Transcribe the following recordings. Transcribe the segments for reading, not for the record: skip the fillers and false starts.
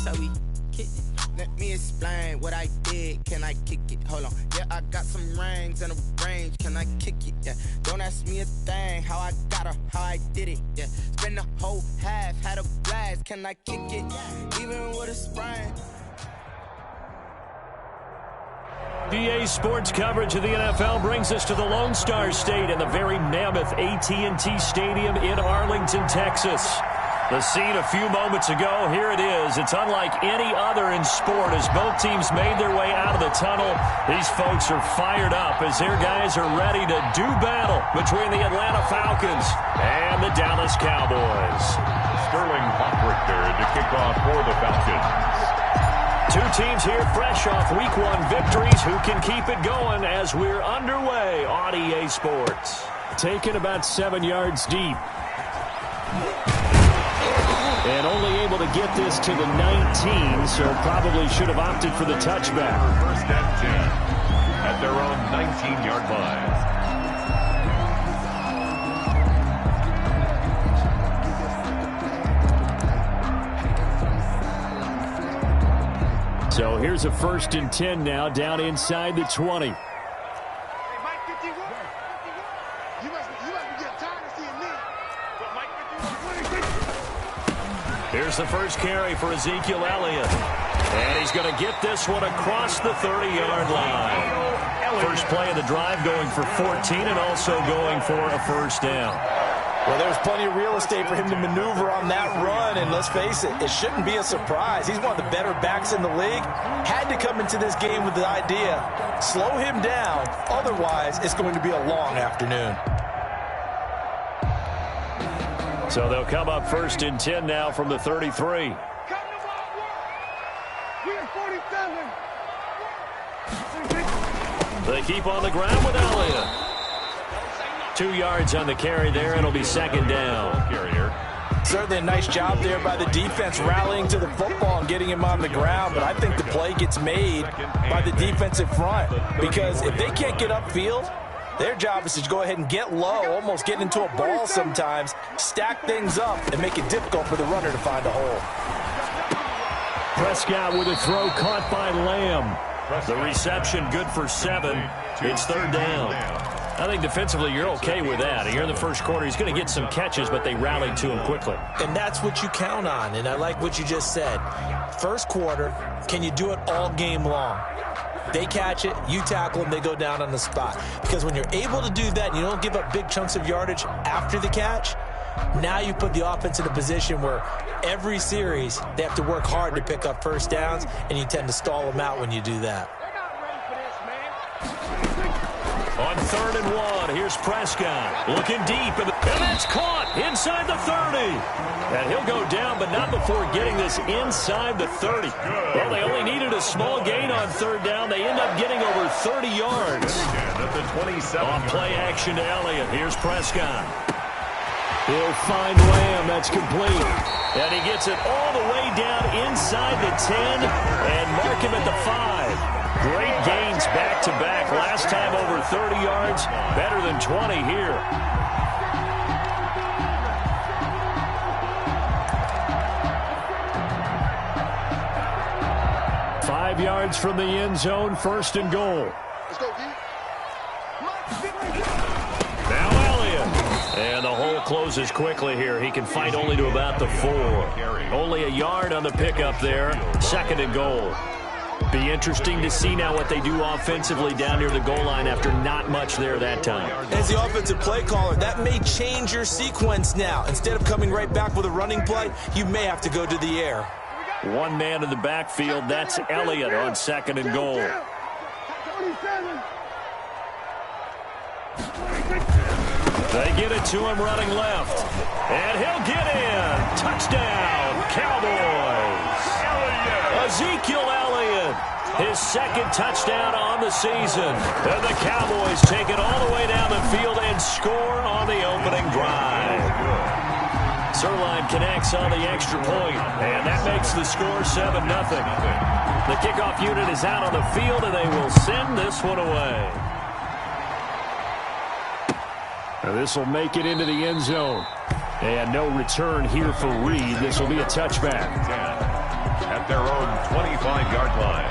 how we kick it. Let me explain what I did. Can I kick it? Hold on. Yeah, I got some rings and a range. Can I kick it? Yeah. Don't ask me a thing. How I got her, how I did it. Yeah. Spend the whole half, had a blast. Can I kick it? Even with a sprain. DA Sports coverage of the NFL brings us to the Lone Star State and the very mammoth AT&T Stadium in Arlington, Texas. The scene a few moments ago, here it is. It's unlike any other in sport as both teams made their way out of the tunnel. These folks are fired up as their guys are ready to do battle between the Atlanta Falcons and the Dallas Cowboys. Sterling Hoffrichter to kick off for the Falcons. Two teams here fresh off Week 1 victories. Who can keep it going as we're underway on EA Sports? Taken about 7 yards deep. And only able to get this to the 19, so probably should have opted for the touchback. First and 10 at their own 19-yard line. So here's a 1st and 10 now, down inside the 20. Here's the first carry for Ezekiel Elliott. And he's going to get this one across the 30-yard line. First play of the drive going for 14 and also going for a first down. Well, there's plenty of real estate for him to maneuver on that run, and let's face it, it shouldn't be a surprise. He's one of the better backs in the league. Had to come into this game with the idea, slow him down, otherwise it's going to be a long afternoon. So they'll come up 1st and 10 now from the 33. They keep on the ground with Elliott. 2 yards on the carry there. It'll be 2nd down. Certainly a nice job there by the defense rallying to the football and getting him on the ground, but I think the play gets made by the defensive front because if they can't get upfield, their job is to go ahead and get low, almost get into a ball sometimes, stack things up, and make it difficult for the runner to find a hole. Prescott with a throw caught by Lamb. The reception good for 7. It's 3rd down. I think defensively you're okay with that. Here in the first quarter, he's going to get some catches, but they rallied to him quickly. And that's what you count on, and I like what you just said. First quarter, can you do it all game long? They catch it, you tackle them, they go down on the spot. Because when you're able to do that and you don't give up big chunks of yardage after the catch, now you put the offense in a position where every series they have to work hard to pick up first downs, and you tend to stall them out when you do that. On 3rd and 1, here's Prescott looking deep, and that's caught inside the 30. And he'll go down, but not before getting this inside the 30. Well, they only needed a small gain on 3rd down. They end up getting over 30 yards. On play action to Elliott. Here's Prescott. He'll find Lamb. That's complete. And he gets it all the way down inside the 10 and mark him at the 5. Great gains back-to-back. Last time over 30 yards, better than 20 here. Five yards from the end zone, 1st and goal. Let's go, D. Now Elliott. And the hole closes quickly here. He can fight only to about the 4. Only a yard on the pickup there. 2nd and goal. Be interesting to see now what they do offensively down near the goal line after not much there that time. As the offensive play caller, that may change your sequence now. Instead of coming right back with a running play, you may have to go to the air. One man in the backfield. That's Elliott on 2nd and goal. They get it to him running left. And he'll get in. Touchdown, Cowboys. Ezekiel Elliott, his 2nd touchdown on the season. And the Cowboys take it all the way down the field and score on the opening drive. Zerline connects on the extra point, and that makes the score 7-0. The kickoff unit is out on the field, and they will send this one away. Now this will make it into the end zone. And no return here for Reed. This will be a touchback. At at their own 25-yard line.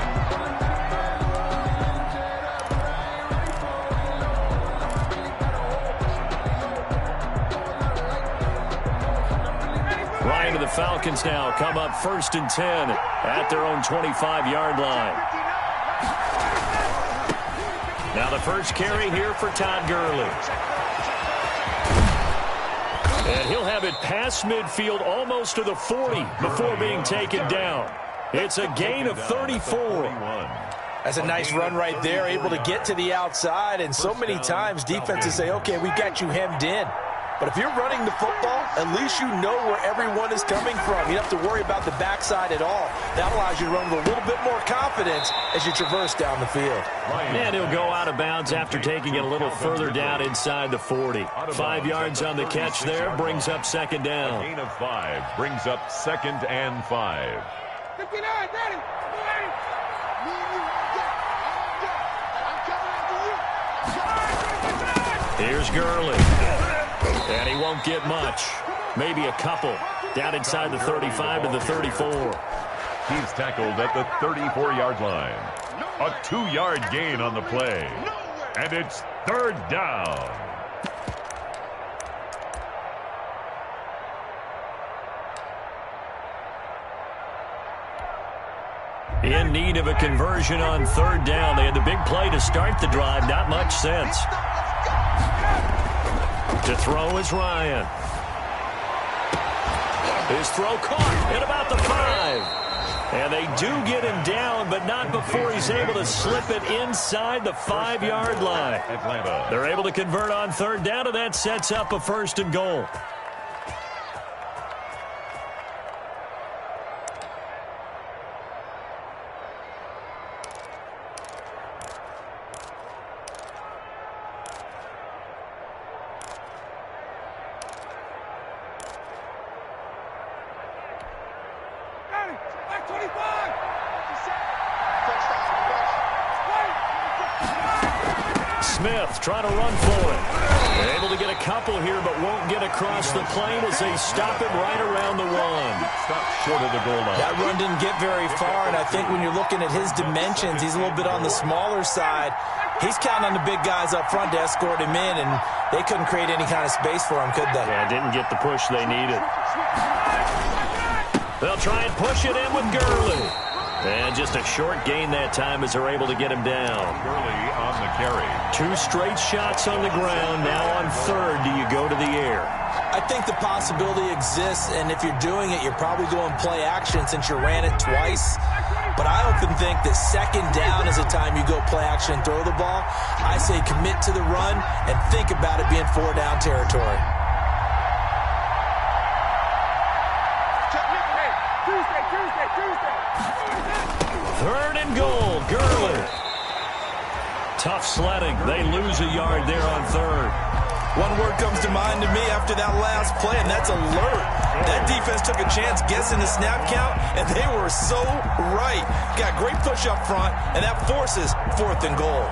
Ryan to the Falcons now come up 1st and 10 at their own 25-yard line. Now the first carry here for Todd Gurley. And he'll have it past midfield almost to the 40 before being taken down. It's a gain of 34. That's a nice run right there, able to get to the outside. And so many times defenses say, okay, we've got you hemmed in. But if you're running the football, at least you know where everyone is coming from. You don't have to worry about the backside at all. That allows you to run with a little bit more confidence as you traverse down the field. And he'll go out of bounds after taking it a little further down inside the 40. 5 yards on the catch there, brings up 2nd down. A gain of 5 brings up 2nd and 5. 59, Daddy. Here's Gurley. And he won't get much. Maybe a couple. Down inside the 35 to the 34. He's tackled at the 34-yard line. A 2-yard gain on the play. And it's 3rd down. In need of a conversion on 3rd down. They had the big play to start the drive. Not much sense. To throw is Ryan. His throw caught at about the 5. And they do get him down, but not before he's able to slip it inside the 5-yard line. Atlanta. They're able to convert on 3rd down, and that sets up a 1st and goal. Smith trying to run for it. They're able to get a couple here, but won't get across the plane as they stop it right around the 1. Stop short of the goal line. That run didn't get very far, and I think when you're looking at his dimensions, he's a little bit on the smaller side. He's counting on the big guys up front to escort him in, and they couldn't create any kind of space for him, could they? Yeah, didn't get the push they needed. They'll try and push it in with Gurley. And just a short gain that time as they're able to get him down. Gurley on the carry. 2 straight shots on the ground. Now on 3rd, do you go to the air? I think the possibility exists, and if you're doing it, you're probably going play action since you ran it twice. But I often think that 2nd down is the time you go play action and throw the ball. I say commit to the run and think about it being 4-down territory. Third and goal, Gurley. Tough sledding. They lose a yard there on 3rd. One word comes to mind to me after that last play, and that's alert. That defense took a chance guessing the snap count, and they were so right. Got great push up front, and that forces 4th and goal.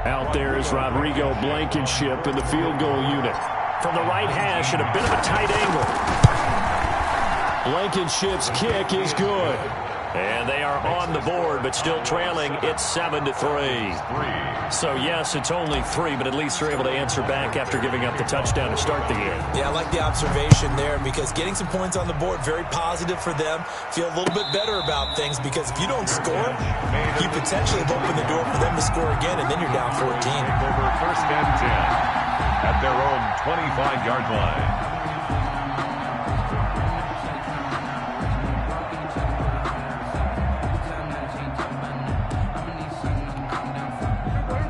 Out there is Rodrigo Blankenship in the field goal unit. From the right hash at a bit of a tight angle. Blankenship's kick is good. And they are on the board, but still trailing. It's 7-3. So, yes, it's only 3, but at least they're able to answer back after giving up the touchdown to start the game. Yeah, I like the observation there because getting some points on the board, very positive for them. Feel a little bit better about things because if you don't score, you potentially have opened the door for them to score again, and then you're down 14. Over 1st and 10 at their own 25-yard line.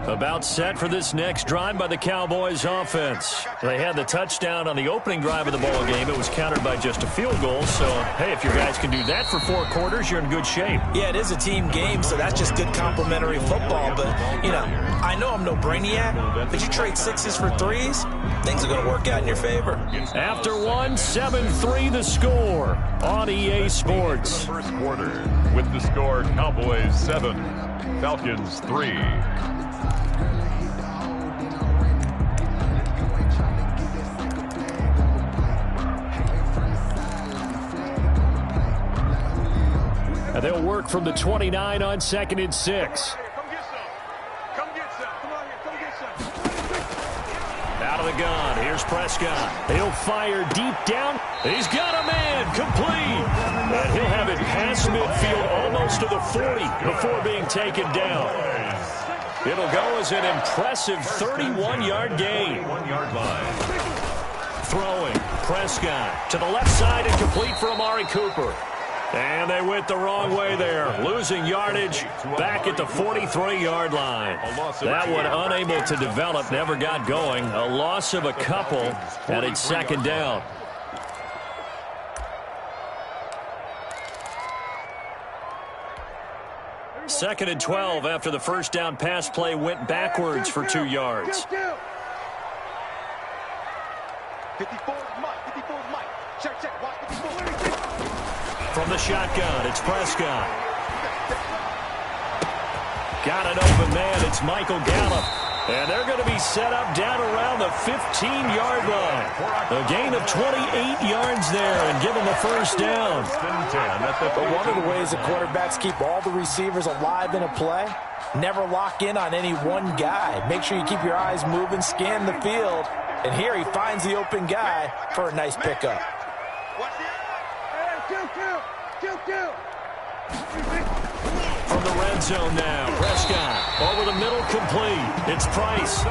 About set for this next drive by the Cowboys offense. They had the touchdown on the opening drive of the ball game. It was countered by just a field goal. So, hey, if your guys can do that for 4 quarters, you're in good shape. Yeah, it is a team game, so that's just good complimentary football. But, you know, I know I'm no brainiac, but you trade 6s for 3s, things are going to work out in your favor. After 1, 7-3 the score on EA Sports. First quarter with the score Cowboys 7, Falcons 3. And they'll work from the 29 on 2nd and 6. Out of the gun, here's Prescott. He'll fire deep down. He's got a man, complete. And he'll have it past midfield almost to the 40 before being taken down. It'll go as an impressive 31-yard gain. 1-yard line. Throwing, Prescott to the left side and complete for Amari Cooper. And they went the wrong way there, losing yardage back at the 43-yard line. That one unable to develop, never got going. A loss of a couple, and it's 2nd down. Second and 12 after the first down pass play went backwards for 2 yards. 54 Mike. Check. Watch 54. From the shotgun, it's Prescott. Got an open man, it's Michael Gallup. And they're going to be set up down around the 15-yard line. A gain of 28 yards there and give them a first down. But one of the ways the quarterbacks keep all the receivers alive in a play, never lock in on any one guy. Make sure you keep your eyes moving, scan the field. And here he finds the open guy for a nice pickup. From the red zone now, Prescott over the middle, complete. It's Price.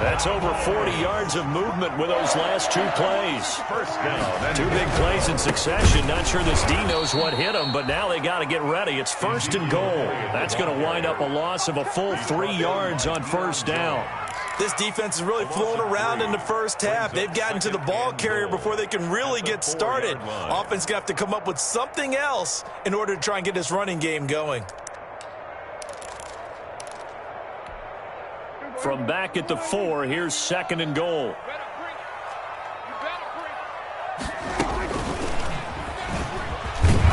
That's over 40 yards of movement with those last 2 plays. First down. 2 big plays in succession. Not sure this D knows what hit him, but now they got to get ready. It's 1st and goal. That's going to wind up a loss of a full 3 yards on first down. This defense is really flown around in the first half. They've gotten to the ball carrier before they can really get started. Offense going to have to come up with something else in order to try and get this running game going. From back at the 4, here's 2nd and goal.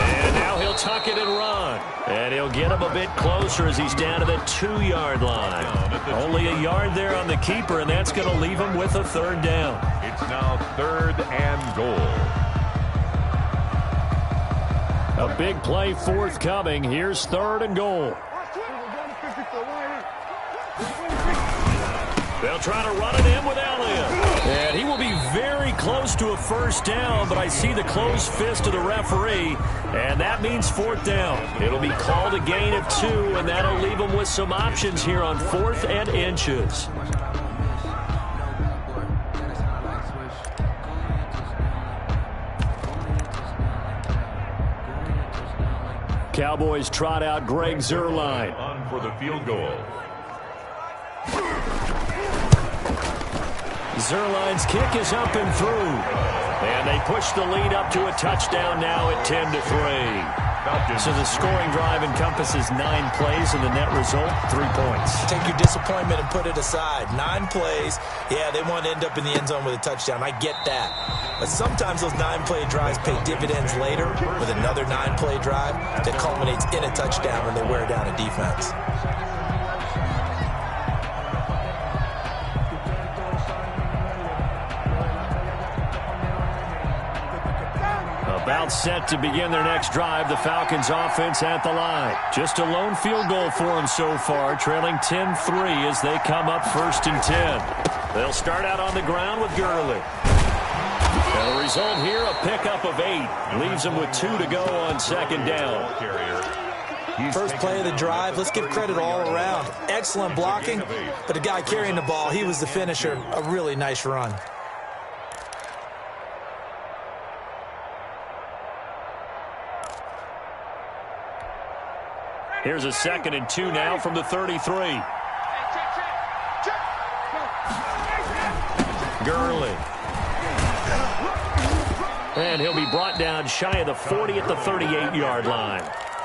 And now he'll tuck it and run. And he'll get him a bit closer as he's down to the 2-yard line. Only a yard there on the keeper, and that's going to leave him with a 3rd down. It's now 3rd and goal. A big play forthcoming. Here's 3rd and goal. They'll try to run it in with Elliott. And he will be very close to a first down, but I see the closed fist of the referee, and that means 4th down. It'll be called a gain of 2, and that'll leave them with some options here on 4th and inches. Cowboys trot out Greg Zuerlein. On for the field goal. Zuerlein's kick is up and through. And they push the lead up to a touchdown now at 10-3. So the scoring drive encompasses 9 plays, and the net result, 3 points. Take your disappointment and put it aside. 9 plays. Yeah, they want to end up in the end zone with a touchdown. I get that. But sometimes those 9-play drives pay dividends later with another 9-play drive that culminates in a touchdown when they wear down a defense. About set to begin their next drive. The Falcons offense at the line. Just a lone field goal for them so far, trailing 10-3 as they come up 1st and 10. They'll start out on the ground with Gurley. And the result here, a pickup of 8. Leaves them with 2 to go on 2nd down. First play of the drive, let's give credit all around. Excellent blocking, but the guy carrying the ball, he was the finisher. A really nice run. Here's a 2nd and 2 now from the 33. Gurley. And he'll be brought down shy of the 40 at the 38-yard line.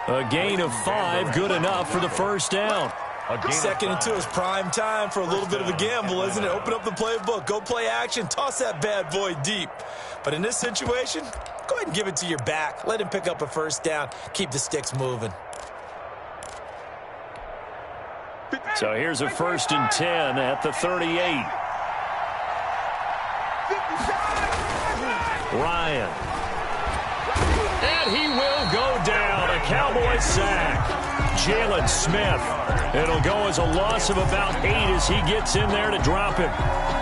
A gain of 5, good enough for the first down. 2nd and 2 is prime time for a little bit of a gamble, isn't it? Open up the playbook, go play action, toss that bad boy deep. But in this situation, go ahead and give it to your back. Let him pick up a first down, keep the sticks moving. So here's a 1st and 10 at the 38. Ryan. And he will go down. A Cowboys sack. Jalen Smith. It'll go as a loss of about 8 as he gets in there to drop him.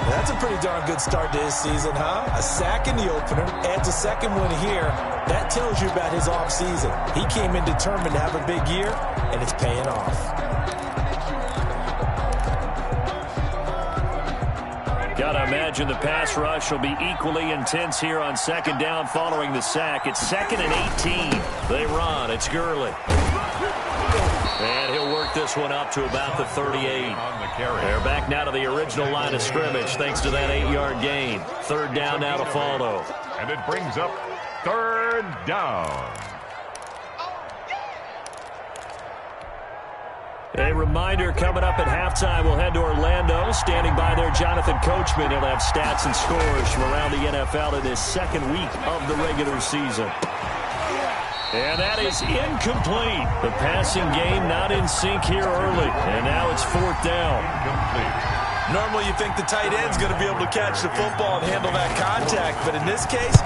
That's a pretty darn good start to his season, huh? A sack in the opener, adds a second one here. That tells you about his offseason. He came in determined to have a big year, and it's paying off. Gotta imagine the pass rush will be equally intense here on second down following the sack. It's 2nd and 18. They run. It's Gurley. And he'll work this one up to about the 38. They're back now to the original line of scrimmage thanks to that 8-yard gain. 3rd down now to follow. And it brings up 3rd down. A reminder, coming up at halftime, we'll head to Orlando. Standing by there, Jonathan Coachman. He'll have stats and scores from around the NFL in his 2nd week of the regular season. And that is incomplete. The passing game not in sync here early. And now it's 4th down. Normally you think the tight end's going to be able to catch the football and handle that contact. But in this case,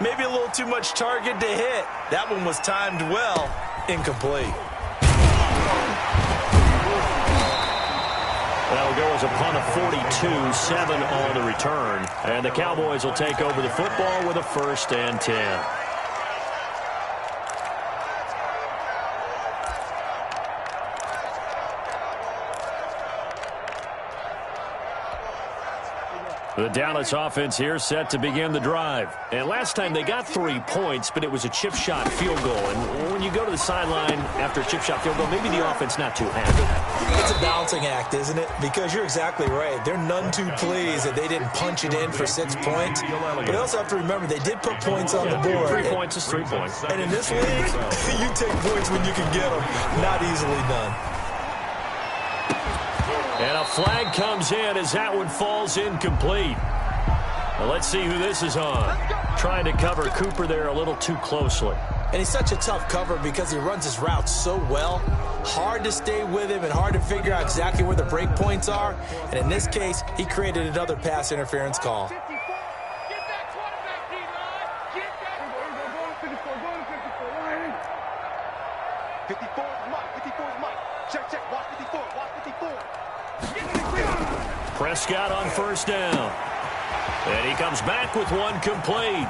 maybe a little too much target to hit. That one was timed well. Incomplete. That'll go as a punt of 42, 7 on the return. And the Cowboys will take over the football with a 1st and 10. The Dallas offense here set to begin the drive. And last time they got 3 points, but it was a chip shot field goal. And when you go to the sideline after a chip shot field goal, maybe the offense not too happy. It's a balancing act, isn't it? Because you're exactly right. They're none too pleased that they didn't punch it in for 6 points. But you also have to remember they did put points on the board. 3 points is 3 points. And in this league, you take points when you can get them. Not easily done. And a flag comes in as that one falls incomplete. Now let's see who this is on. Trying to cover Cooper there a little too closely. And he's such a tough cover because he runs his route so well. Hard to stay with him and hard to figure out exactly where the break points are. And in this case, he created another pass interference call. Prescott on 1st down. And he comes back with one complete.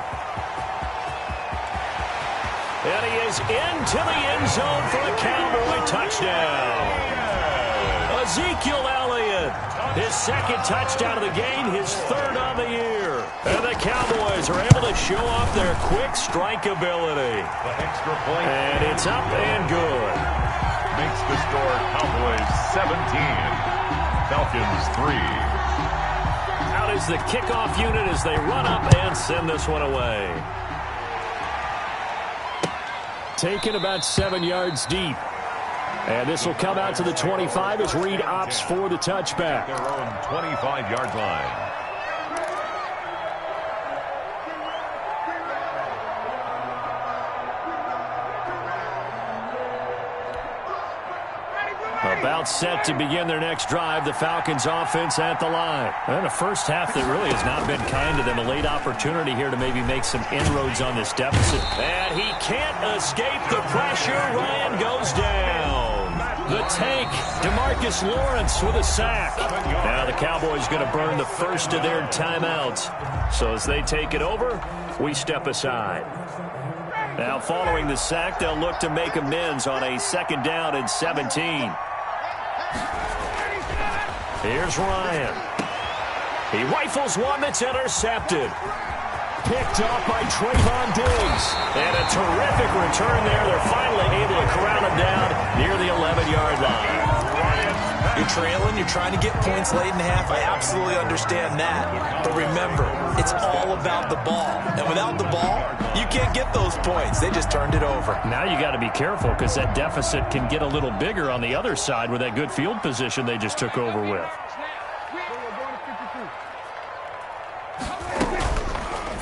And he is into the end zone for a Cowboy touchdown. Ezekiel Elliott, his 2nd touchdown of the game, his 3rd of the year. And the Cowboys are able to show off their quick strike ability. The extra point. And it's up and good. Makes the score Cowboys 17. Falcons 3. Out is the kickoff unit as they run up and send this one away. Taken about 7 yards deep. And this will come out to the 25 as Reed opts for the touchback. Their own 25-yard line. About set to begin their next drive, the Falcons offense at the line. And a first half that really has not been kind to them. A late opportunity here to maybe make some inroads on this deficit. And he can't escape the pressure. Ryan goes down. The tank, DeMarcus Lawrence with a sack. Now the Cowboys going to burn the first of their timeouts. So as they take it over, we step aside. Now following the sack, they'll look to make amends on a 2nd down and 17. Here's Ryan. He rifles one that's intercepted. Picked off by Trayvon Diggs. And a terrific return there. They're finally able to corral him down near the 11-yard line. You're trailing, you're trying to get points late in the half. I absolutely understand that. But remember, it's all about the ball. And without the ball, you can't get those points. They just turned it over. Now you got to be careful because that deficit can get a little bigger on the other side with that good field position they just took over with.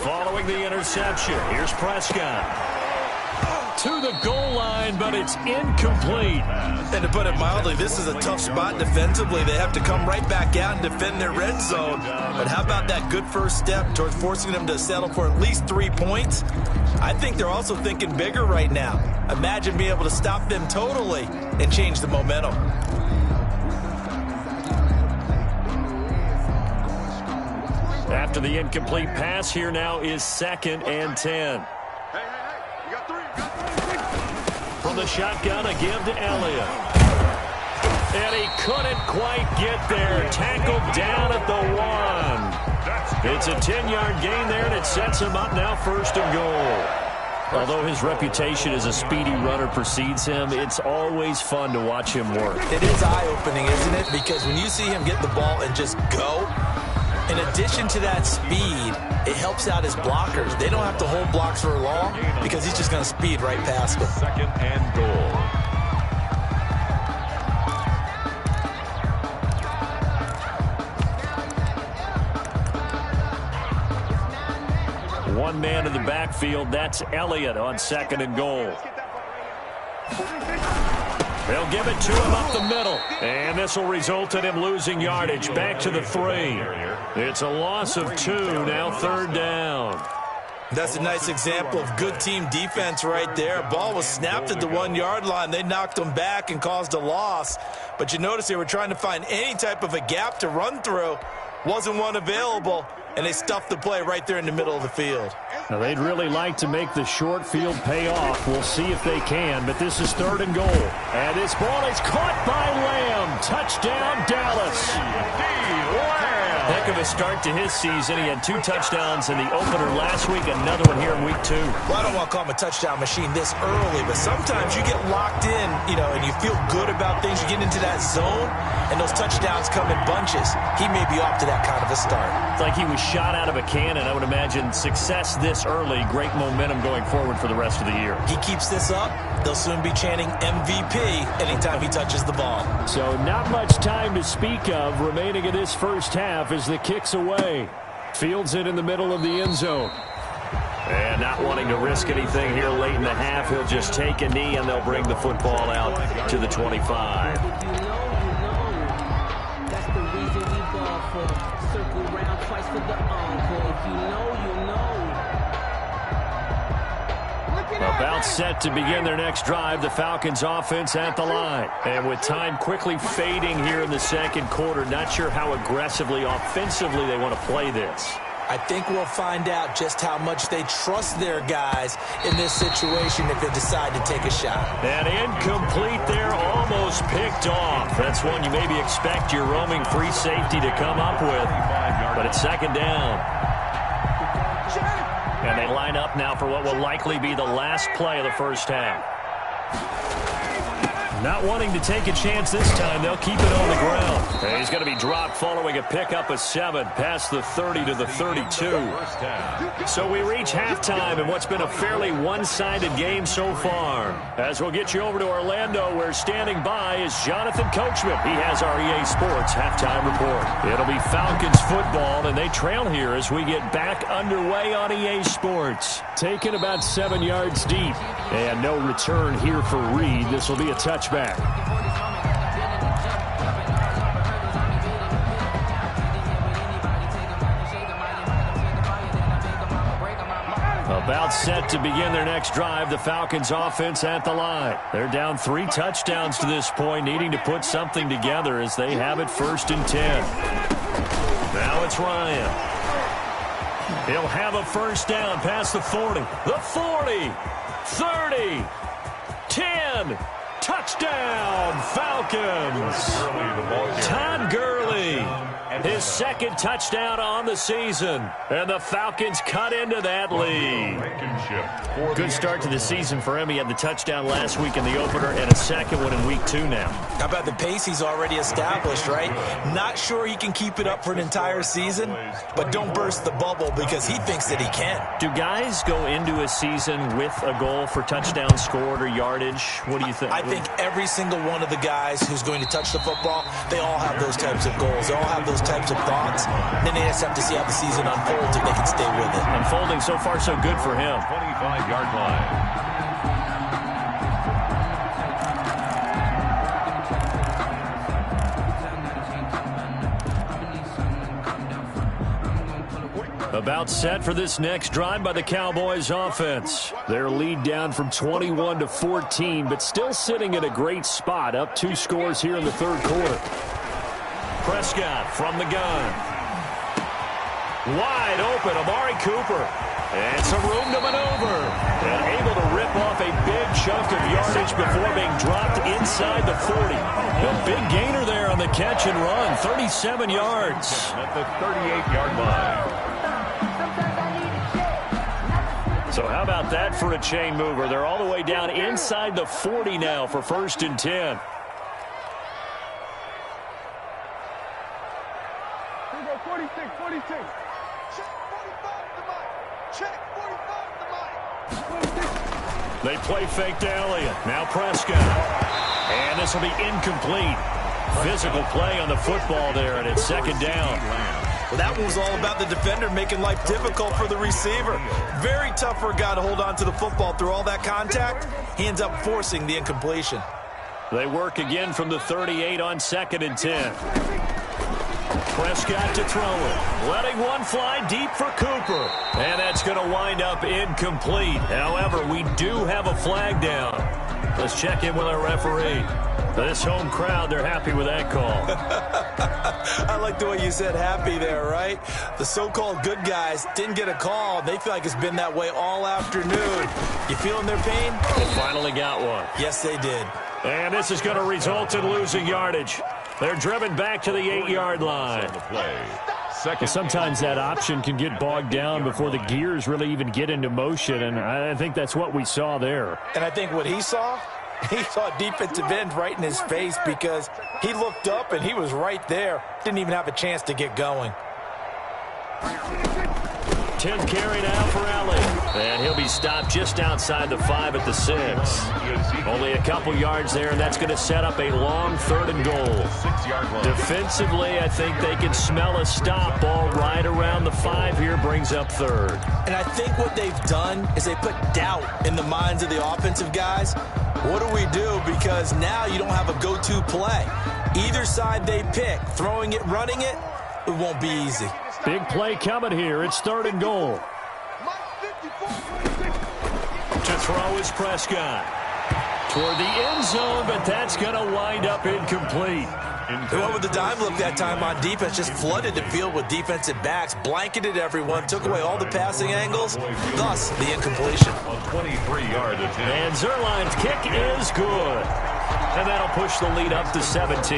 Following the interception, here's Prescott. to the goal line, but it's incomplete. And to put it mildly, this is a tough spot defensively. They have to come right back out and defend their red zone. But how about that good first step towards forcing them to settle for at least 3 points? I think they're also thinking bigger right now. Imagine being able to stop them totally and change the momentum. After the incomplete pass, here now is 2nd and 10. You got three. From the shotgun, a give to Elliott. And he couldn't quite get there. Tackled down at the 1. It's a 10-yard gain there, and it sets him up now 1st and goal. Although his reputation as a speedy runner precedes him, it's always fun to watch him work. It is eye-opening, isn't it? Because when you see him get the ball and just go, in addition to that speed, it helps out his blockers. They don't have to hold blocks for long because he's just going to speed right past them. 2nd and goal. One man in the backfield, that's Elliott on 2nd and goal. They'll give it to him up the middle. And this will result in him losing yardage. Back to the 3. It's a loss of 2, now 3rd down. That's a nice example of good team defense right there. Ball was snapped at the 1-yard line. They knocked him back and caused a loss. But you notice they were trying to find any type of a gap to run through. Wasn't one available, and they stuffed the play right there in the middle of the field. Now, they'd really like to make the short field pay off. We'll see if they can, but this is 3rd and goal. And this ball is caught by Lamb. Touchdown, Dallas. Heck of a start to his season. He had 2 touchdowns in the opener last week, another one here in week 2. Well, I don't want to call him a touchdown machine this early, but sometimes you get locked in, and you feel good about things. You get into that zone, and those touchdowns come in bunches. He may be off to that kind of a start. It's like he was shot out of a cannon. I would imagine success this early, great momentum going forward for the rest of the year. He keeps this up, they'll soon be chanting MVP anytime he touches the ball. So not much time to speak of remaining in this first half as the kick's away. Fields it in the middle of the end zone. And not wanting to risk anything here late in the half, he'll just take a knee and they'll bring the football out to the 25. That's the reason we ball for. Circle round twice for the encore. If you know, you know. About set to begin their next drive, the Falcons offense at the line. And with time quickly fading here in the 2nd quarter, not sure how aggressively, offensively they want to play this. I think we'll find out just how much they trust their guys in this situation if they decide to take a shot. And incomplete there, almost picked off. That's one you maybe expect your roaming free safety to come up with. But it's 2nd down. And they line up now for what will likely be the last play of the first half. Not wanting to take a chance this time, they'll keep it on the ground. And he's going to be dropped following a pickup of 7 past the 30 to the 32. So we reach halftime in what's been a fairly one-sided game so far. As we'll get you over to Orlando, where standing by is Jonathan Coachman. He has our EA Sports halftime report. It'll be Falcons football, and they trail here as we get back underway on EA Sports. Taken about 7 yards deep. And no return here for Reed. This will be a touchback. About set to begin their next drive, the Falcons offense at the line. They're down 3 touchdowns to this point, needing to put something together as they have it 1st and 10. Now it's Ryan. He'll have a first down past the 40. The 40. 30. 10. Touchdown, Falcons. Todd Gurley, his 2nd touchdown on the season. And the Falcons cut into that lead. Good start to the season for him. He had the touchdown last week in the opener and a 2nd one in week 2 now. How about the pace he's already established, right? Not sure he can keep it up for an entire season, but don't burst the bubble because he thinks that he can. Do guys go into a season with a goal for touchdown scored or yardage? What do you think? I think every single one of the guys who's going to touch the football, they all have those types of goals. They all have those types of thoughts. Then they just have to see how the season unfolds if they can stay with it. Unfolding so far so good for him. 25-yard line. About set for this next drive by the Cowboys offense. Their lead down from 21 to 14, but still sitting at a great spot, up 2 scores here in the third quarter. Prescott from the gun. Wide open, Amari Cooper. And some room to maneuver. And able to rip off a big chunk of yardage before being dropped inside the 40. A big gainer there on the catch and run, 37 yards. At the 38-yard line. So how about that for a chain mover? They're all the way down inside the 40 now for 1st and 10. Here we go, 46, 46. Check 45 to Mike. Check 45 to Mike. They play fake to Elliott. Now Prescott. And this will be incomplete. Physical play on the football there, and it's 2nd down. Well, that one was all about the defender making life difficult for the receiver. Very tough for a guy to hold on to the football through all that contact. He ends up forcing the incompletion. They work again from the 38 on 2nd and 10. Prescott to throw it. Letting one fly deep for Cooper. And that's going to wind up incomplete. However, we do have a flag down. Let's check in with our referee. This home crowd, they're happy with that call. I like the way you said happy there, right? The so-called good guys didn't get a call. They feel like it's been that way all afternoon. You feeling their pain? They finally got one. Yes, they did. And this is going to result in losing yardage. They're driven back to the 8-yard line. Sometimes that option can get bogged down before the gears really even get into motion, and I think that's what we saw there. And I think what he saw defensive end right in his face because he looked up and he was right there. Didn't even have a chance to get going. 10th carry now for Elliott. And he'll be stopped just outside the 5 at the 6. Only a couple yards there, and that's going to set up a long 3rd and goal. Defensively, I think they can smell a stop ball right around the 5 here, brings up 3rd. And I think what they've done is they put doubt in the minds of the offensive guys. What do we do? Because now you don't have a go-to play. Either side they pick, throwing it, running it, it won't be easy. Big play coming here. It's 3rd and goal. To throw is Prescott. Toward the end zone, but that's going to wind up incomplete. They went with the dime look that time on defense, just flooded the field with defensive backs, blanketed everyone, took away all the passing angles, thus the incompletion. A 23-yard attempt. And Zerline's kick is good. And that'll push the lead up to 17.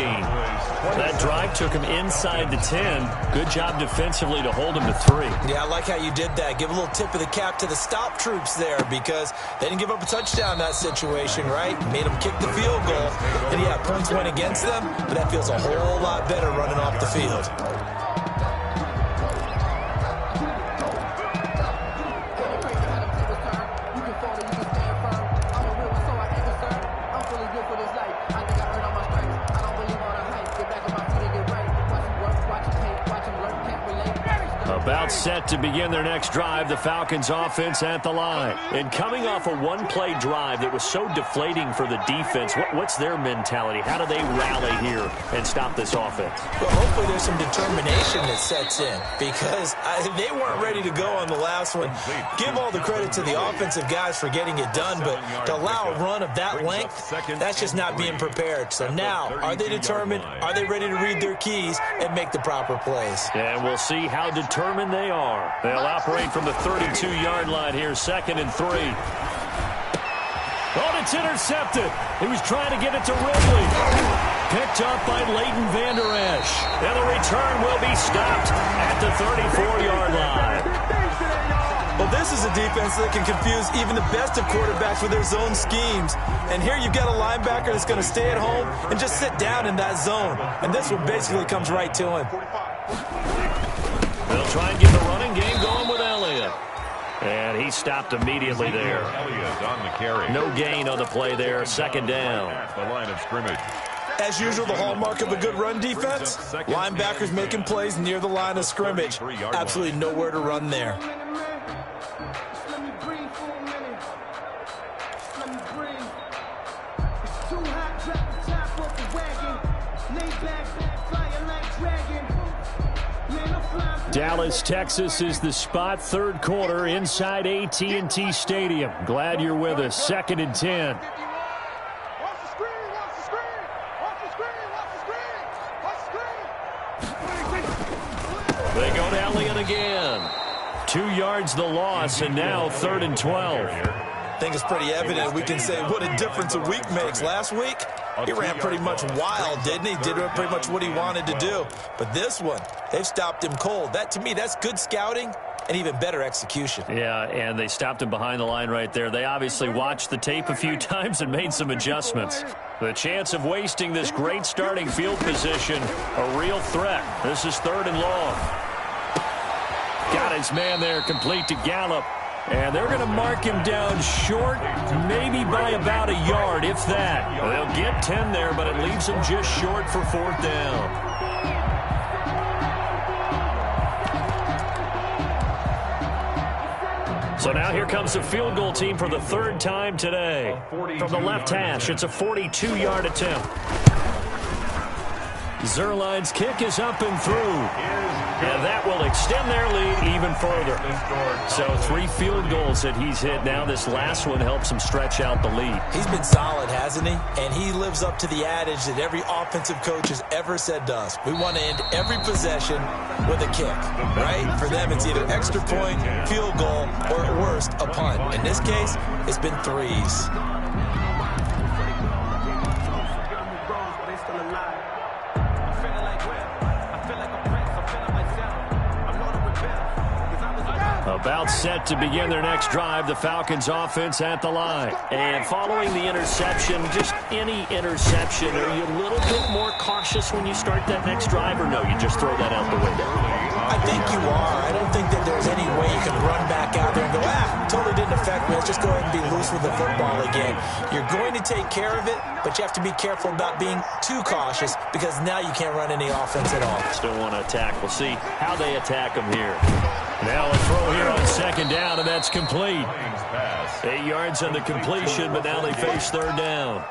That drive took him inside the 10. Good job defensively to hold him to 3. Yeah, I like how you did that. Give a little tip of the cap to the stop troops there because they didn't give up a touchdown in that situation, right? Made them kick the field goal. And yeah, points went against them, but that feels a whole lot better running off the field. About set to begin their next drive, the Falcons offense at the line. And coming off a one-play drive that was so deflating for the defense, what's their mentality? How do they rally here and stop this offense? Well, hopefully there's some determination that sets in because they weren't ready to go on the last one. Give all the credit to the offensive guys for getting it done, but to allow a run of that length, that's just not being prepared. So now, are they determined? Are they ready to read their keys and make the proper plays? And we'll see how determined they are. They'll operate from the 32-yard line here, 2nd and 3. Oh, it's intercepted. He was trying to get it to Ridley. Picked up by Leighton Vander Esch. And the return will be stopped at the 34-yard line. Well, this is a defense that can confuse even the best of quarterbacks with their zone schemes. And here you've got a linebacker that's going to stay at home and just sit down in that zone. And this one basically comes right to him. They'll try and get the running game going with Elliott. And he stopped immediately there. Elliott on the carry. No gain on the play there. 2nd down. The line of scrimmage. As usual, the hallmark of a good run defense, linebackers making plays near the line of scrimmage. Absolutely nowhere to run there. Dallas, Texas is the spot. Third quarter inside AT&T Stadium. Glad you're with us. 2nd and 10. They go to Elliott again. 2 yards the loss, and now 3rd and 12. I think it's pretty evident. We can say what a difference a week makes. Last week, he ran pretty much wild, didn't he? Did pretty much what he wanted to do. But this one, they've stopped him cold. That, to me, that's good scouting and even better execution. Yeah, and they stopped him behind the line right there. They obviously watched the tape a few times and made some adjustments. The chance of wasting this great starting field position, a real threat. This is 3rd and long. Got his man there, complete to Gallup. And they're going to mark him down short, maybe by about a yard, if that. They'll get 10 there, but it leaves them just short for 4th down. So now here comes the field goal team for the 3rd time today. From the left hash, it's a 42-yard attempt. Zerline's kick is up and through. And that will extend their lead even further. So 3 field goals that he's hit now. This last one helps him stretch out the lead. He's been solid, hasn't he? And he lives up to the adage that every offensive coach has ever said to us. We want to end every possession with a kick, right? For them, it's either extra point, field goal, or at worst, a punt. In this case, it's been 3s. About set to begin their next drive, the Falcons offense at the line. And following the interception, just any interception, are you a little bit more cautious when you start that next drive, or no, you just throw that out the window? I think you are. I don't think that there's any way you can run back out there and go, totally didn't affect me. Let's just go ahead and be loose with the football again. You're going to take care of it, but you have to be careful about being too cautious because now you can't run any offense at all. Still want to attack. We'll see how they attack them here. Now a throw here on 2nd down, and that's complete. 8 yards on the completion, but now they face 3rd down.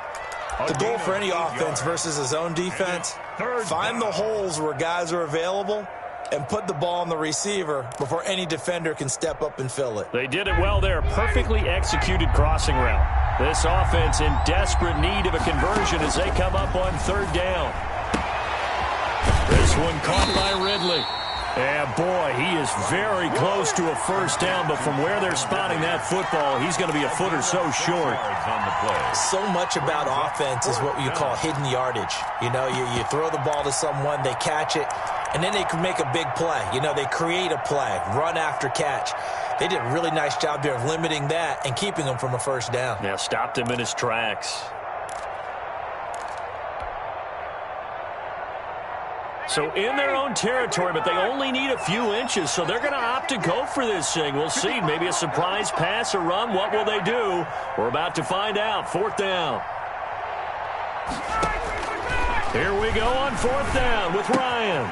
The goal for any offense versus his own defense, find the holes where guys are available and put the ball on the receiver before any defender can step up and fill it. They did it well there. Perfectly executed crossing route. This offense in desperate need of a conversion as they come up on 3rd down. This one caught by Ridley. Yeah, boy, he is very close to a 1st down, but from where they're spotting that football, he's going to be a foot or so short. So much about offense is what you call hidden yardage. You know, you throw the ball to someone, they catch it, and then they can make a big play. You know, they create a play, run after catch. They did a really nice job there of limiting that and keeping him from a 1st down. Yeah, stopped him in his tracks. So in their own territory, but they only need a few inches, so they're going to opt to go for this thing. We'll see. Maybe a surprise pass or run. What will they do? We're about to find out. 4th down. Here we go on 4th down with Ryan.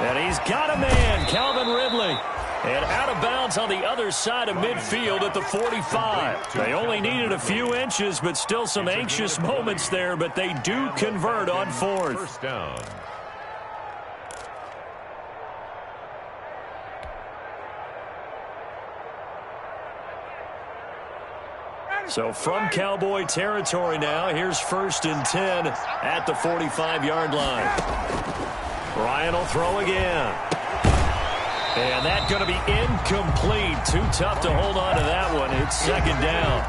And he's got a man, Calvin Ridley. And out of bounds on the other side of midfield at the 45. They only needed a few inches, but still some anxious moments there, but they do convert on 4th. 1st down. So from Cowboy territory now, here's 1st and 10 at the 45-yard line. Ryan will throw again. And that's going to be incomplete. Too tough to hold on to that one. It's 2nd down.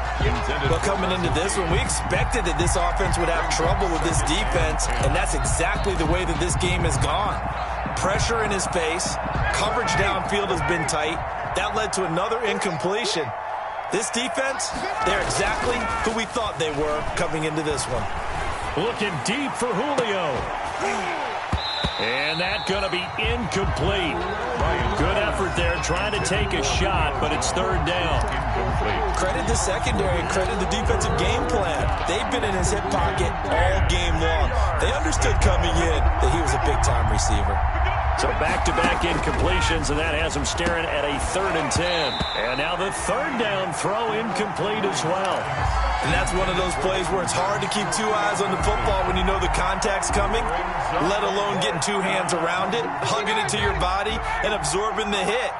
Well, coming into this one, we expected that this offense would have trouble with this defense, and that's exactly the way that this game has gone. Pressure in his face. Coverage downfield has been tight. That led to another incompletion. This defense, they're exactly who we thought they were coming into this one. Looking deep for Julio. And that's going to be incomplete. Good effort there trying to take a shot, but it's 3rd down. Credit the secondary, credit the defensive game plan. They've been in his hip pocket all game long. They understood coming in that he was a big-time receiver. So back-to-back incompletions, and that has them staring at a 3rd and 10. And now the 3rd down throw incomplete as well. And that's one of those plays where it's hard to keep 2 eyes on the football when you know the contact's coming, let alone getting 2 hands around it, hugging it to your body, and absorbing the hit,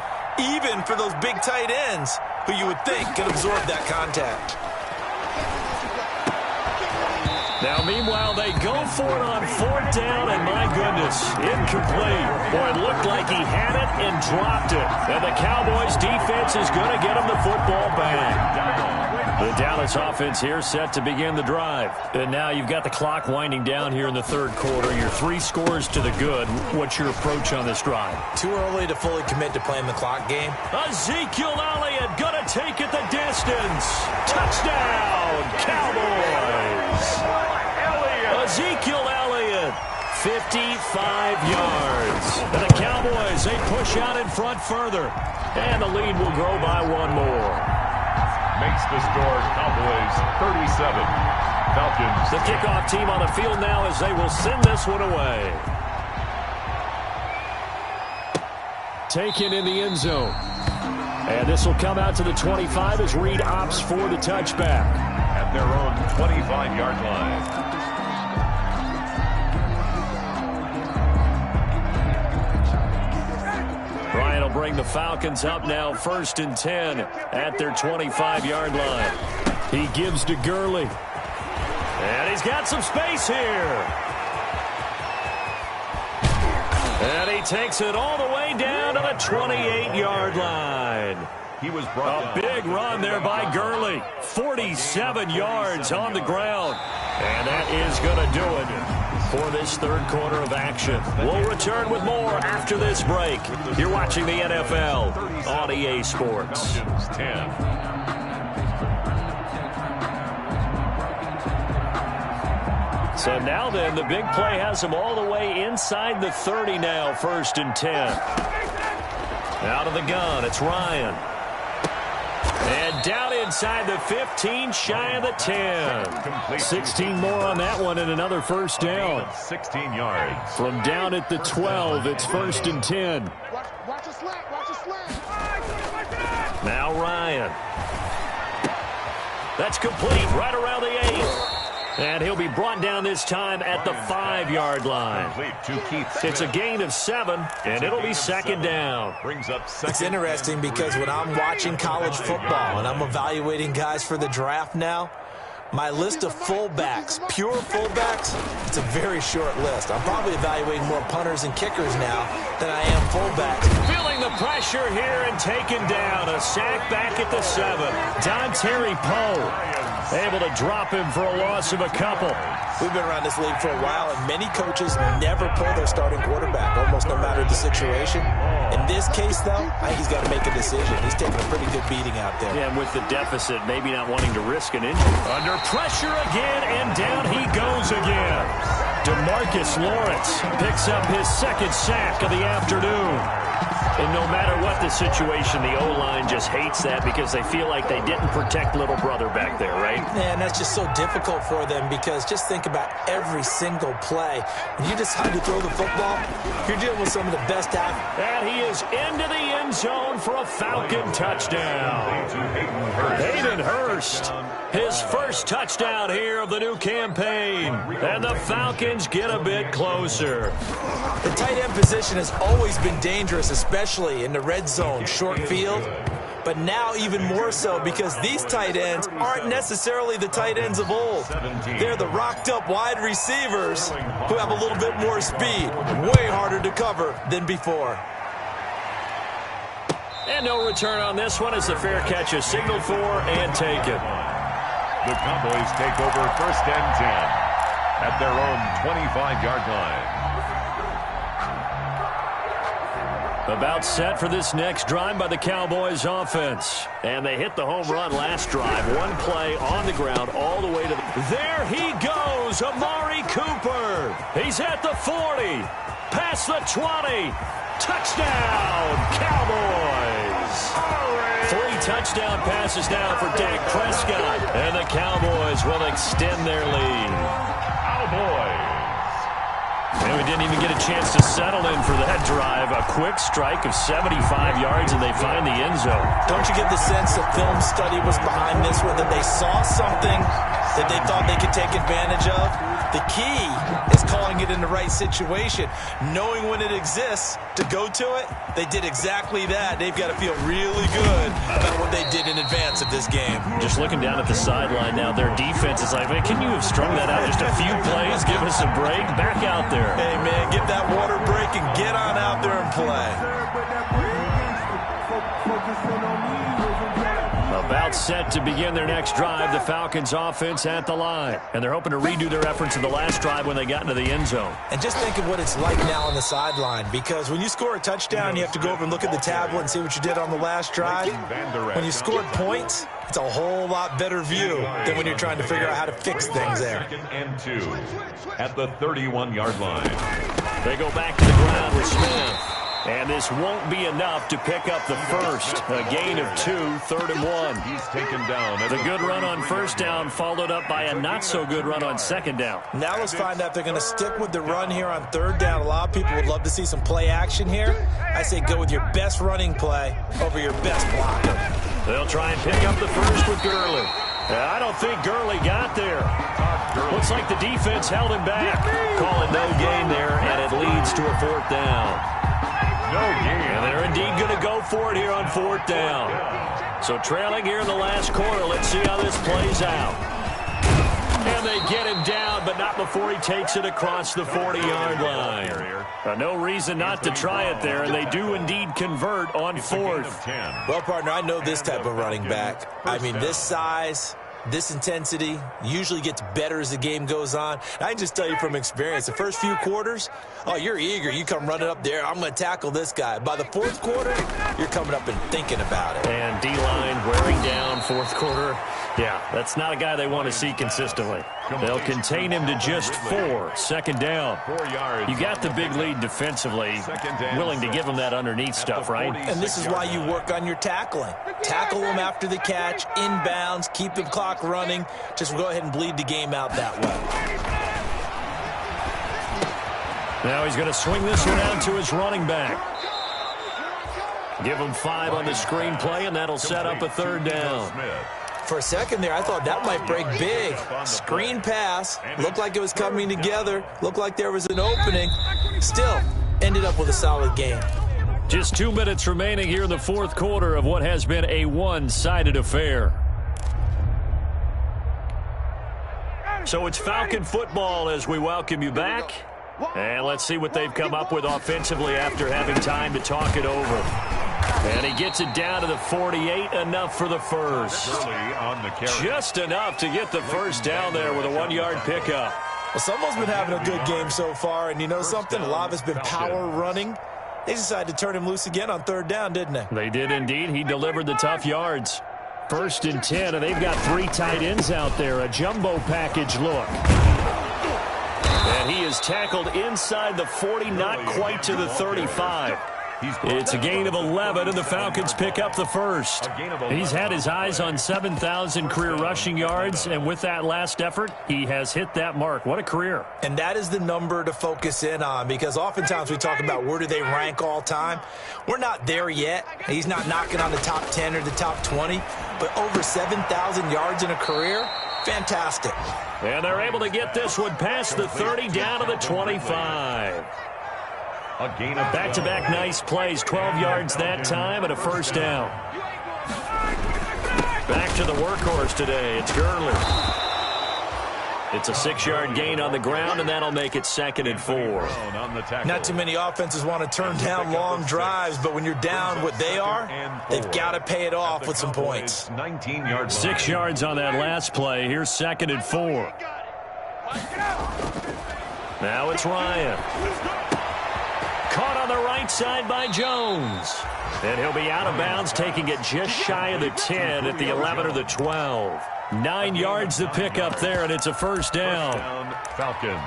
even for those big tight ends who you would think can absorb that contact. Now, meanwhile, they go for it on 4th down, and my goodness, incomplete. Boy, it looked like he had it and dropped it. And the Cowboys' defense is going to get him the football back. The Dallas offense here set to begin the drive. And now you've got the clock winding down here in the 3rd quarter. Your 3 scores to the good. What's your approach on this drive? Too early to fully commit to playing the clock game. Ezekiel Elliott going to take it the distance. Touchdown, Cowboys. Ezekiel Elliott, 55 yards. And the Cowboys, they push out in front further. And the lead will grow by 1 more. Makes the score Cowboys 37. Falcons. The kickoff team on the field now as they will send this one away. Taken in the end zone. And this will come out to the 25 as Reed opts for the touchback. At their own 25-yard line. Bryant will bring the Falcons up now 1st and 10 at their 25-yard line. He gives to Gurley. And he's got some space here. And he takes it all the way down to the 28-yard line. He was brought a big run there by Gurley. 47 yards on the ground. And that is going to do it for this 3rd quarter of action. We'll return with more after this break. You're watching the NFL on EA Sports. 10. So now then, the big play has them all the way inside the 30 now, 1st and 10. Out of the gun, it's Ryan. And down inside the 15, shy of the 10. 16 more on that one and another 1st down. 16 yards. From down at the 12, it's 1st and 10. Watch a slant, watch a slant. Now Ryan. That's complete right around the 8. And he'll be brought down this time at the 5-yard line. It's a gain of 7, and it'll be 2nd down. It's interesting because when I'm watching college football and I'm evaluating guys for the draft now, my list of fullbacks, pure fullbacks, it's a very short list. I'm probably evaluating more punters and kickers now than I am fullbacks. Feeling the pressure here and taken down. A sack back at the 7. Dontari Poe able to drop him for a loss of a couple. We've been around this league for a while, and many coaches never pull their starting quarterback, almost no matter the situation. In this case, though, I think he's got to make a decision. He's taking a pretty good beating out there. Yeah, and with the deficit, maybe not wanting to risk an injury. Under pressure again, and down he goes again. DeMarcus Lawrence picks up his 2nd sack of the afternoon. And no matter what the situation, the O-line just hates that because they feel like they didn't protect little brother back there, right? Man, that's just so difficult for them because just think about every single play. When you decide to throw the football, you're dealing with some of the best athletes. And he is into the end zone for a Falcon touchdown. Hayden Hurst, his 1st touchdown here of the new campaign. And the Falcons get a bit closer. The tight end position has always been dangerous, especially in the red zone, short field. But now even more so because these tight ends aren't necessarily the tight ends of old. They're the rocked-up wide receivers who have a little bit more speed, way harder to cover than before. And no return on this one as the fair catch is signaled for and taken. The Cowboys take over 1st and 10 at their own 25-yard line. About set for this next drive by the Cowboys offense. And they hit the home run last drive. One play on the ground all the way to the... There he goes, Amari Cooper. He's at the 40, past the 20. Touchdown, Cowboys. 3 touchdown passes now for Dak Prescott. And the Cowboys will extend their lead. Cowboys. And we didn't even get a chance to settle in for that drive. A quick strike of 75 yards, and they find the end zone. Don't you get the sense that film study was behind this one, that they saw something that they thought they could take advantage of? The key is calling it in the right situation, knowing when it exists to go to it. They did exactly that. They've got to feel really good about what they did in advance of this game. Just looking down at the sideline now, their defense is like, man, can you have strung that out just a few plays? Give us a break. Back out there. Hey, man, get that water break and get on out there and play. About set to begin their next drive, the Falcons offense at the line. And they're hoping to redo their efforts in the last drive when they got into the end zone. And just think of what it's like now on the sideline, because when you score a touchdown, you have to go over and look at the tablet and see what you did on the last drive. When you scored points, it's a whole lot better view than when you're trying to figure out how to fix things there. Second and 2 at the 31-yard line. They go back to the ground with Smith. And this won't be enough to pick up the first. A gain of 2, 3rd and 1. He's taken down. The good run on first down followed up by a not-so-good run on second down. Now let's find out if they're going to stick with the run here on 3rd down. A lot of people would love to see some play action here. I say go with your best running play over your best blocker. They'll try and pick up the first with Gurley. I don't think Gurley got there. Looks like the defense held him back. Calling no gain there, and it leads to a 4th down. No gain. And they're indeed going to go for it here on 4th down. So trailing here in the last quarter. Let's see how this plays out. And they get him down, but not before he takes it across the 40-yard line. No reason not to try it there, and they do indeed convert on 4th. Well, partner, I know this type of running back. I mean, this size, this intensity usually gets better as the game goes on. I can just tell you from experience, the first few quarters, oh, you're eager. You come running up there. I'm going to tackle this guy. By the 4th quarter, you're coming up and thinking about it. And D-line wearing down 4th quarter. Yeah, that's not a guy they want to see consistently. They'll contain him to just 4. 2nd down. 4 yards. You got the big lead defensively, willing to give him that underneath stuff, right? And this is why you work on your tackling. Tackle him after the catch, inbounds, keep the clock running. Just go ahead and bleed the game out that way. Now he's going to swing this one out to his running back. Give him 5 on the screenplay, and that'll set up a 3rd down. For a second there, I thought that might break big. Screen pass. Looked like it was coming together. Looked like there was an opening. Still, ended up with a solid game. Just 2 minutes remaining here in the 4th quarter of what has been a one-sided affair. So it's Falcon football as we welcome you back. And let's see what they've come up with offensively after having time to talk it over. And he gets it down to the 48, enough for the first. Just enough to get the first down there with a 1-yard pickup. Well, someone's been having a good game so far, and you know something? A lot of it's been power running. They decided to turn him loose again on 3rd down, didn't they? They did indeed. He delivered the tough yards. 1st and 10, and they've got 3 tight ends out there. A jumbo package look. And he is tackled inside the 40, not quite to the 35. It's a gain of 11, and the Falcons pick up the first. He's had his eyes on 7,000 career rushing yards, and with that last effort, he has hit that mark. What a career. And that is the number to focus in on, because oftentimes we talk about where do they rank all time. We're not there yet. He's not knocking on the top 10 or the top 20, but over 7,000 yards in a career, fantastic. And they're able to get this one past the 30 down to the 25. Back-to-back nice plays, 12 yards that time and a 1st down. Back to the workhorse today. It's Gurley. It's a 6-yard gain on the ground, and that'll make it 2nd and 4. Not too many offenses want to turn down long drives, but when you're down what they are, they've got to pay it off with some points. 6 yards on that last play. Here's 2nd and 4. Now it's Ryan. Caught on the right side by Jones. And he'll be out of bounds, taking it just shy of the 10 at the 11 or the 12. 9 yards to pick up there, and it's a 1st down. Falcons.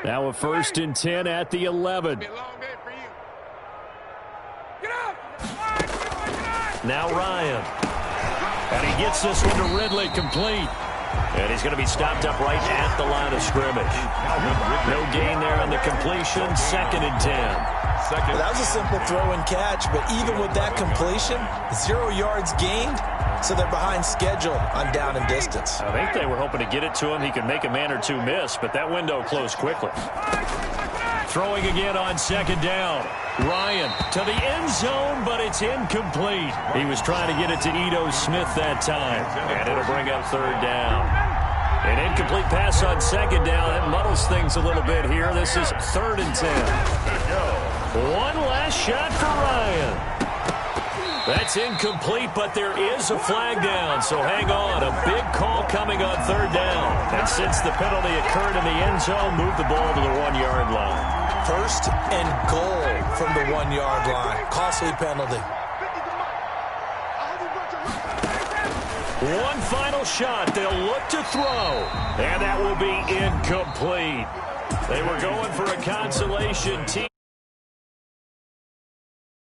Now a 1st and 10 at the 11. Now Ryan. And he gets this one to Ridley complete. And he's going to be stopped up right at the line of scrimmage. No gain there on the completion. 2nd and 10. Well, that was a simple throw and catch, but even with that completion, 0 yards gained, so they're behind schedule on down and distance. I think they were hoping to get it to him. He could make a man or two miss, but that window closed quickly. Throwing again on 2nd down. Ryan to the end zone, but it's incomplete. He was trying to get it to Ito Smith that time, and it'll bring up 3rd down. An incomplete pass on 2nd down. That muddles things a little bit here. This is 3rd and 10. One last shot for Ryan. That's incomplete, but there is a flag down, so hang on. A big call coming on 3rd down. And since the penalty occurred in the end zone, move the ball to the 1-yard line. 1st and goal from the 1-yard line. Costly penalty. One final shot. They'll look to throw, and that will be incomplete. They were going for a consolation team.